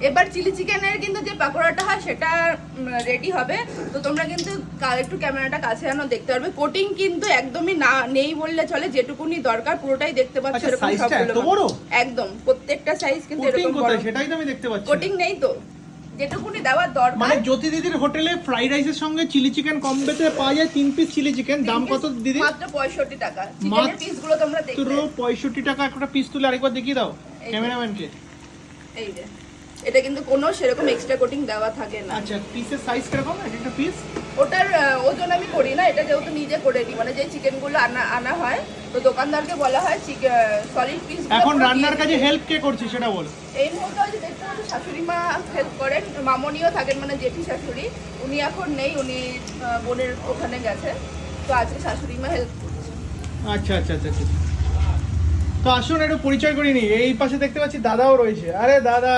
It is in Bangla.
এবার চিলি চিকেনের কিন্তু যে পাকোড়াটা হয় সেটা রেডি হবে। তো তোমরা কিন্তু একটু ক্যামেরাটা কাছে আনো, দেখতে পারবে কোটিং কিন্তু একদমই না নেই বললে চলে, যেটুকুনি দরকার পুরোটাই দেখতে পাচ্ছ। আচ্ছা, এরকম সাইজটা এত সবগুলো বড়? একদম প্রত্যেকটা সাইজ কিন্তু কোটিং এরকম বড়। কোথায় সেটাই তো আমি দেখতে পাচ্ছি। কোটিং নেই তো, যেটুকুনি দেওয়ার দরকার। মানে জ্যোতি দিদির হোটেলে ফ্রাইড রাইসের সঙ্গে চিলি চিকেন কম্বোতে পাওয়া যায় 3 পিস চিলি চিকেন। দাম কত দিদি? মাত্র 65 টাকা। চিকেনের পিসগুলো তোমরা দেখবে, পুরো 65 টাকা একটা পিস তুলে আরেকবার দেখিয়ে দাও এই যে। ক্যামেরাম্যানকে। এই যে এটা কিন্তু কোনো সেরকম এক্সট্রা কোটিং দেওয়া থাকে না। আচ্ছা, পিসের সাইজ কিরকম একটা পিস? ওটার ওজন আমি করি না, এটা যেহেতু নিজে করে দিই, মানে যে চিকেনগুলো আনা হয় তো দোকানদারকে বলা হয় সলিড পিস। এখন রান্নার কাজে হেল্প কে করছে সেটা বল। এই মুহূর্তে হচ্ছে দেখতে পাচ্ছি শাশুড়ি মা হেল্প করেন, মামনিও থাকেন, মানে জেঠি শাশুড়ি। উনি এখন নেই, উনি বোনের ওখানে গেছে, তো আজকে শাশুড়ি মা হেল্প করছে। আচ্ছা আচ্ছা আচ্ছা আচ্ছা। তো আসুন একটু পরিচয় করিনি। এই পাশে দেখতে পাচ্ছি দাদাও রয়েছে। আরে দাদা,